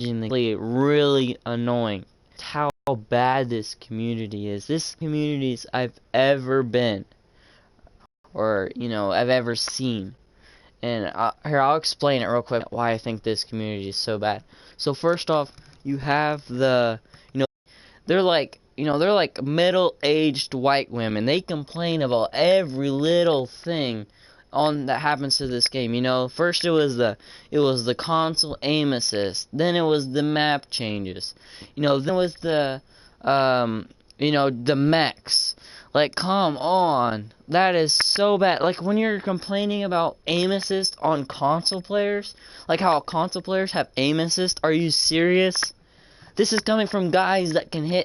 really annoying. How bad this community is. This community I've ever been, or I've ever seen. And here, I'll explain it real quick why I think this community is so bad. So first off, you have they're like middle-aged white women. They complain about every little thing that happens to this game. First it was the console aim assist, then it was the map changes, then it was the mechs. Like, come on, that is so bad. Like, when you're complaining about aim assist on console players, like how console players have aim assist, are you serious? This is coming from guys that can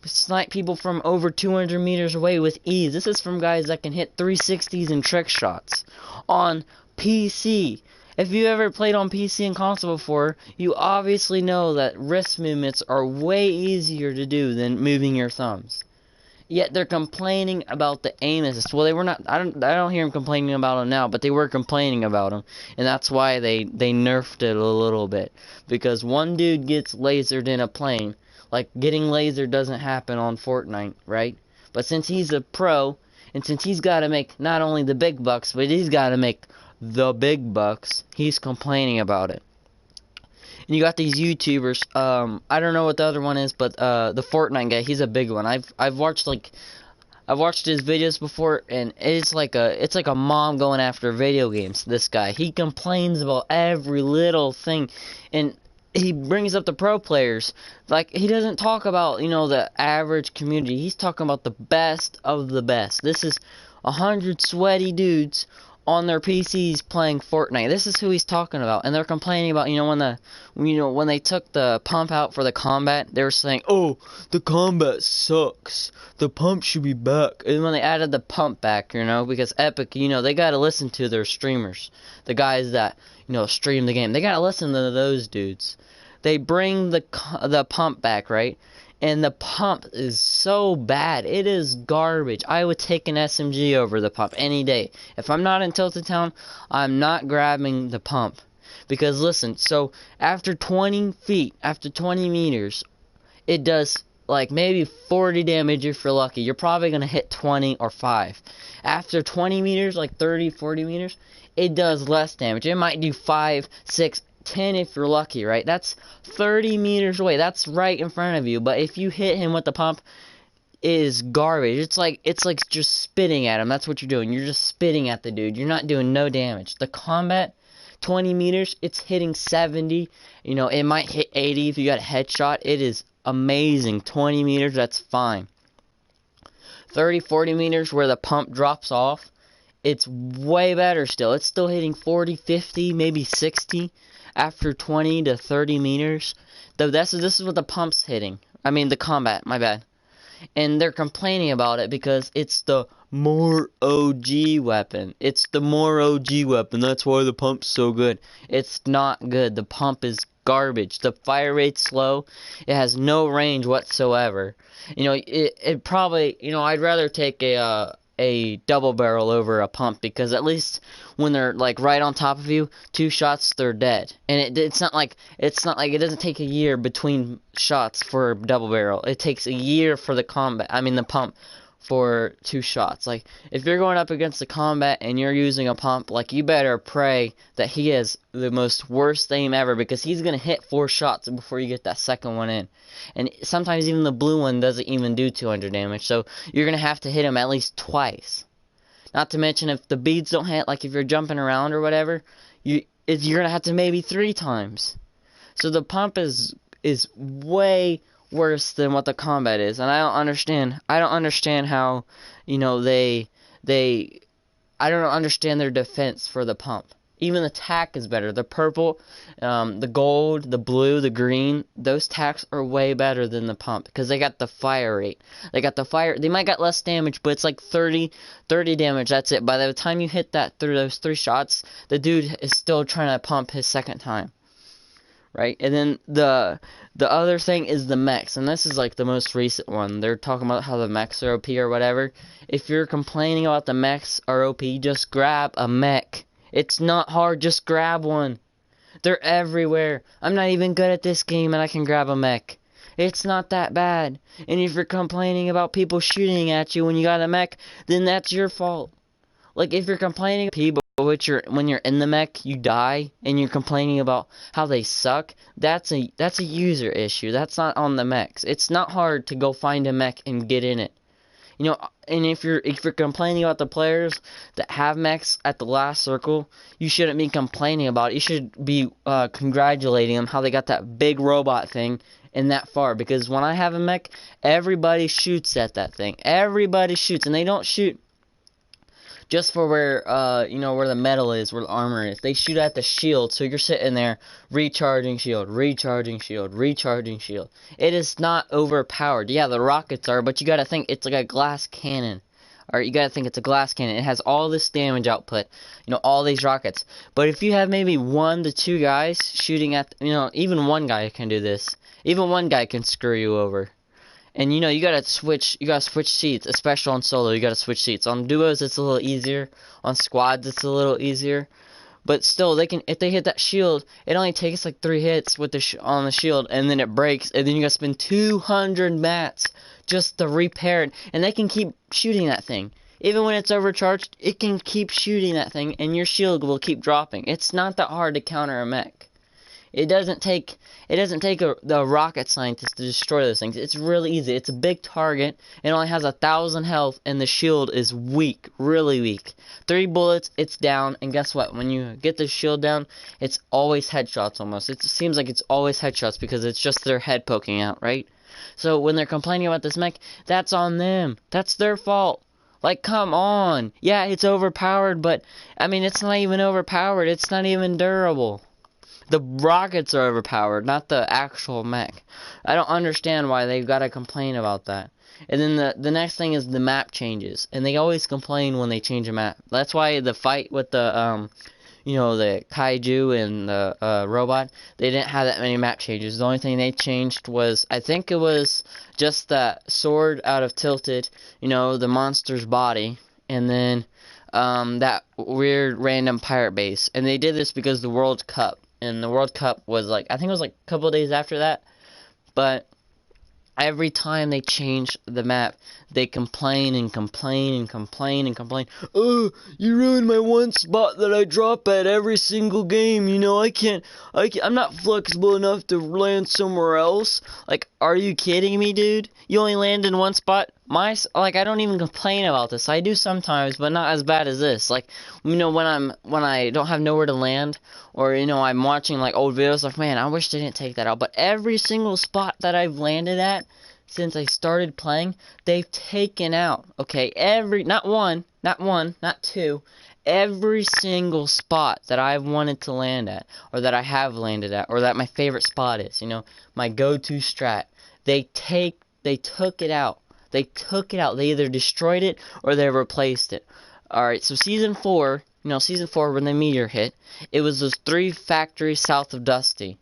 snipe people from over 200 meters away with ease. This is from guys that can hit 360s and trick shots on PC. If you ever played on PC and console before, you obviously know that wrist movements are way easier to do than moving your thumbs. Yet they're complaining about the aim assist. Well, they were not. I don't hear them complaining about them now, but they were complaining about them, and that's why they nerfed it a little bit. Because one dude gets lasered in a plane. Like, getting lasered doesn't happen on Fortnite, right? But since he's a pro, and since he's got to make not only the big bucks, but he's got to make the big bucks, he's complaining about it. And you got these YouTubers, I don't know what the other one is, but the Fortnite guy, he's a big one. I've watched his videos before, and it's like a mom going after video games. This guy, he complains about every little thing, and he brings up the pro players. Like, he doesn't talk about, the average community. He's talking about the best of the best. This is 100 sweaty dudes on their PCs playing Fortnite. This is who he's talking about. And they're complaining about, when they took the pump out for the combat, they were saying, "Oh, the combat sucks. The pump should be back." And when they added the pump back, because Epic, they gotta listen to their streamers. The guys that, stream the game. They gotta listen to those dudes. They bring the pump back, right? And the pump is so bad. It is garbage. I would take an SMG over the pump any day. If I'm not in Tilted Town, I'm not grabbing the pump. Because listen, so after 20 feet, after 20 meters, it does like maybe 40 damage if you're lucky. You're probably going to hit 20 or 5. After 20 meters, like 30, 40 meters, it does less damage. It might do 5, 6, 10 if you're lucky, right? That's 30 meters away. That's right in front of you. But if you hit him with the pump, it is garbage. It's like just spitting at him. That's what you're doing. You're just spitting at the dude. You're not doing no damage. The combat, 20 meters, it's hitting 70. It might hit 80 if you got a headshot. It is amazing. 20 meters, that's fine. 30, 40 meters where the pump drops off, it's way better still. It's still hitting 40, 50, maybe 60. After 20 to 30 meters, this is what the pump's hitting. I mean, the combat, my bad. And they're complaining about it because it's the more OG weapon. It's the more OG weapon. That's why the pump's so good. It's not good. The pump is garbage. The fire rate's slow. It has no range whatsoever. It probably, I'd rather take a double barrel over a pump, because at least when they're like right on top of you, 2 shots, they're dead. And it's not like it doesn't take a year between shots for a double barrel. It takes a year for the pump for 2 shots. Like, if you're going up against the combat and you're using a pump, like, you better pray that he has the most worst aim ever, because he's gonna hit 4 shots before you get that second one in. And sometimes even the blue one doesn't even do 200 damage, so you're gonna have to hit him at least twice. Not to mention, if the beads don't hit, like if you're jumping around or whatever, you're gonna have to maybe 3 times. So the pump is way worse than what the combat is, and I don't understand how, I don't understand their defense for the pump. Even the tack is better. The purple, the gold, the blue, the green, those tacks are way better than the pump, because they got the fire rate. They might get less damage, but it's like 30 damage, that's it. By the time you hit that through those 3 shots, the dude is still trying to pump his second time. Right? And then the other thing is the mechs, and this is like the most recent one. They're talking about how the mechs are OP or whatever. If you're complaining about the mechs are OP, just grab a mech. It's not hard, just grab one. They're everywhere. I'm not even good at this game and I can grab a mech. It's not that bad. And if you're complaining about people shooting at you when you got a mech, then that's your fault. Like, if you're complaining people when you're in the mech, you die, and you're complaining about how they suck, that's a user issue. That's not on the mechs. It's not hard to go find a mech and get in it. You know, and if you're complaining about the players that have mechs at the last circle, you shouldn't be complaining about it. You should be congratulating them how they got that big robot thing in that far. Because when I have a mech, everybody shoots at that thing. Everybody shoots, and they don't shoot just for where where the metal is, where the armor is. They shoot at the shield, so you're sitting there recharging shield, recharging shield, recharging shield. It is not overpowered. Yeah, the rockets are, but you gotta think it's like a glass cannon. Alright, you gotta think it's a glass cannon. It has all this damage output, all these rockets. But if you have maybe 1 to 2 guys shooting at, even one guy can do this. Even one guy can screw you over. And you gotta switch seats, especially on solo, you gotta switch seats. On duos it's a little easier, on squads it's a little easier. But still, if they hit that shield, it only takes like 3 hits with on the shield, and then it breaks, and then you gotta spend 200 mats just to repair it, and they can keep shooting that thing. Even when it's overcharged, it can keep shooting that thing, and your shield will keep dropping. It's not that hard to counter a mech. It doesn't take the rocket scientist to destroy those things. It's really easy. It's a big target. It only has 1,000 health, and the shield is weak, really weak. 3 bullets, it's down. And guess what? When you get the shield down, it's always headshots almost. It seems like it's always headshots because it's just their head poking out, right? So when they're complaining about this mech, that's on them. That's their fault. Like, come on. Yeah, it's overpowered, but I mean, it's not even overpowered. It's not even durable. The rockets are overpowered, not the actual mech. I don't understand why they've got to complain about that. And then the next thing is the map changes. And they always complain when they change a map. That's why the fight with the, the kaiju and the robot, they didn't have that many map changes. The only thing they changed was, I think it was just the sword out of Tilted, the monster's body. And then that weird random pirate base. And they did this because the World Cup. And the World Cup was I think it was a couple days after that. But every time they change the map, they complain and complain and complain and complain. Oh, you ruined my one spot that I drop at every single game. I'm not flexible enough to land somewhere else. Like, are you kidding me, dude? You only land in one spot? I don't even complain about this. I do sometimes, but not as bad as this. Like, when I don't have nowhere to land, or, I'm watching, old videos, man, I wish they didn't take that out. But every single spot that I've landed at since I started playing, they've taken out, okay? Not one, not 2. Every single spot that I've wanted to land at, or that I have landed at, or that my favorite spot is, my go-to strat, they took it out. They took it out. They either destroyed it or they replaced it. Alright, so Season 4, when the meteor hit, it was those 3 factories south of Dusty.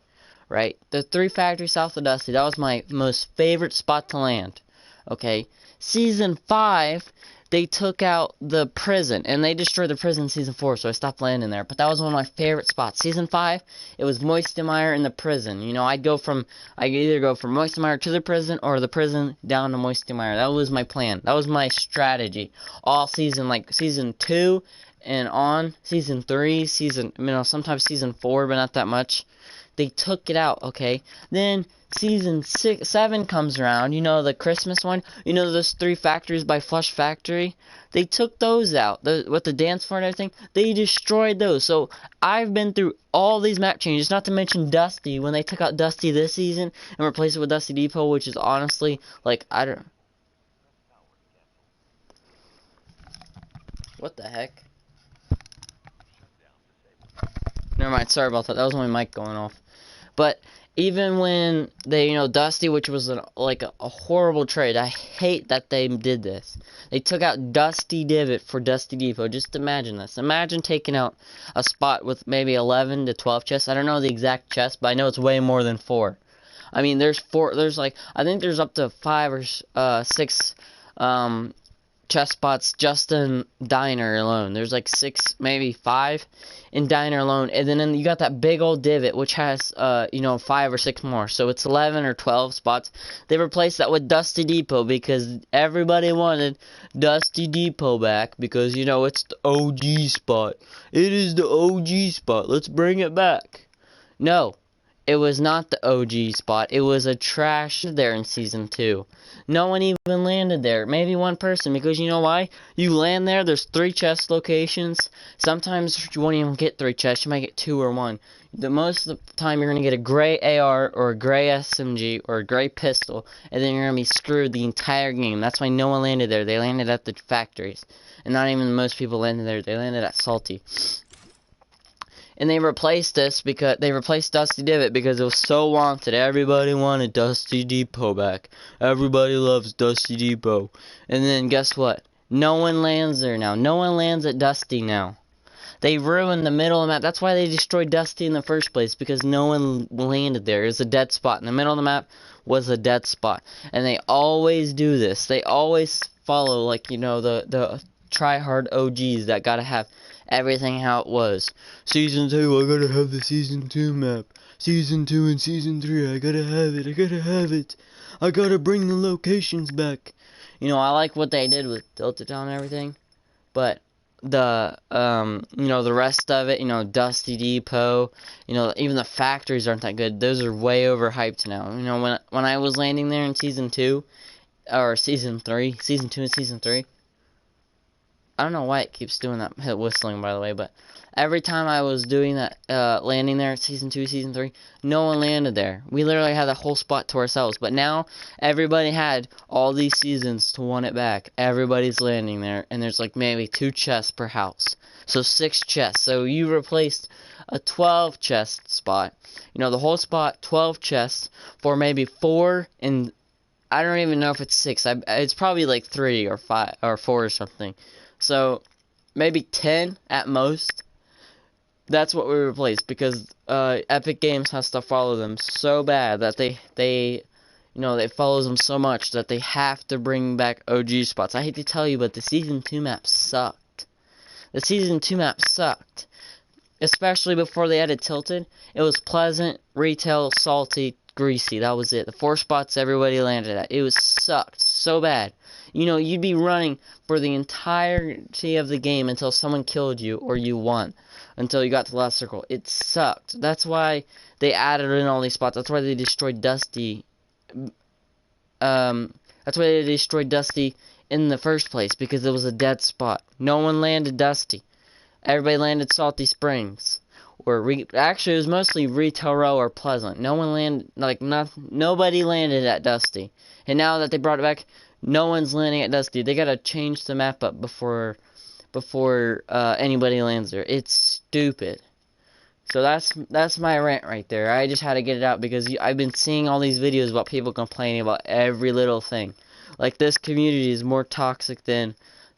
Right? The 3 factories south of Dusty, that was my most favorite spot to land. Okay? Season 5, they took out the prison, and they destroyed the prison in Season 4, so I stopped landing there. But that was one of my favorite spots. Season 5, it was Moistenmire in the prison. I could either go from Moistenmire to the prison, or the prison down to Moistenmire. That was my plan. That was my strategy. All season, Season 2 and on, Season 3, sometimes Season 4, but not that much. They took it out, okay? Then Season 7 comes around, the Christmas one. Those 3 factories by Flush Factory? They took those out, with the dance floor and everything. They destroyed those. So, I've been through all these map changes, not to mention Dusty, when they took out Dusty this season and replaced it with Dusty Depot, which is honestly, I don't... What the heck? Never mind, sorry about that. That was my mic going off. But even when they, Dusty, which was a horrible trade. I hate that they did this. They took out Dusty Divot for Dusty Depot. Just imagine this. Imagine taking out a spot with maybe 11 to 12 chests. I don't know the exact chest, but I know it's way more than 4. I mean, I think there's up to 5 or 6 chest spots just in Diner alone. There's like 6, maybe 5 in Diner alone. And then you got that big old divot, which has, 5 or 6 more. So it's 11 or 12 spots. They replaced that with Dusty Depot because everybody wanted Dusty Depot back because, it's the OG spot. It is the OG spot. Let's bring it back. No. It was not the OG spot. It was a trash there in Season 2. No one even landed there. Maybe one person, because you know why? You land there, there's 3 chest locations. Sometimes you won't even get 3 chests. You might get 2 or 1. The most of the time, you're going to get a gray AR or a gray SMG or a gray pistol, and then you're going to be screwed the entire game. That's why no one landed there. They landed at the factories. And not even most people landed there. They landed at Salty. And they replaced Dusty Divot because it was so wanted. Everybody wanted Dusty Depot back. Everybody loves Dusty Depot. And then guess what? No one lands there now. No one lands at Dusty now. They ruined the middle of the map. That's why they destroyed Dusty in the first place, because no one landed there. It was a dead spot. In the middle of the map was a dead spot. And they always do this. They always follow, the try-hard OGs that gotta have everything how it was. Season 2, I gotta have the Season 2 map. Season 2 and Season 3, I gotta have it. I gotta bring the locations back. I like what they did with Tilted Town and everything. But the rest of it, Dusty Depot, even the factories aren't that good. Those are way overhyped now. When I was landing there in Season 2, or Season 3, Season 2 and Season 3, I don't know why it keeps doing that whistling, by the way, but every time I was doing that, landing there at Season 2, Season 3, no one landed there. We literally had the whole spot to ourselves, but now everybody had all these seasons to want it back. Everybody's landing there, and there's like maybe 2 chests per house. So 6 chests. So you replaced a 12 chest spot. The whole spot, 12 chests, for maybe 4, and I don't even know if it's 6. It's probably like 3 or 5 or 4 or something. So, maybe 10 at most. That's what we replaced, because Epic Games has to follow them so bad that they follow them so much that they have to bring back OG spots. I hate to tell you, but the Season 2 map sucked. The Season 2 map sucked. Especially before they added Tilted. It was Pleasant, Retail, Salty, Greasy. That was it. The 4 spots everybody landed at. It was sucked so bad. You'd be running for the entirety of the game until someone killed you or you won. Until you got to the last circle. It sucked. That's why they added in all these spots. That's why they destroyed Dusty. That's why they destroyed Dusty in the first place. Because it was a dead spot. No one landed Dusty. Everybody landed Salty Springs. Actually, it was mostly Retail Row or Pleasant. No one landed, nobody landed at Dusty. And now that they brought it back, no one's landing at Dusty. They gotta change the map up before anybody lands there. It's stupid. So that's my rant right there. I just had to get it out because I've been seeing all these videos about people complaining about every little thing. Like, this community is more toxic than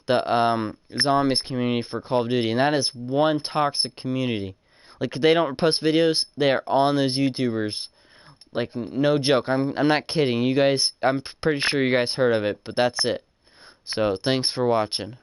the zombies community for Call of Duty, and that is one toxic community. Like, they don't post videos, they're on those YouTubers. Like, no joke. I'm not kidding. You guys, I'm pretty sure you guys heard of it, but that's it. So, thanks for watching.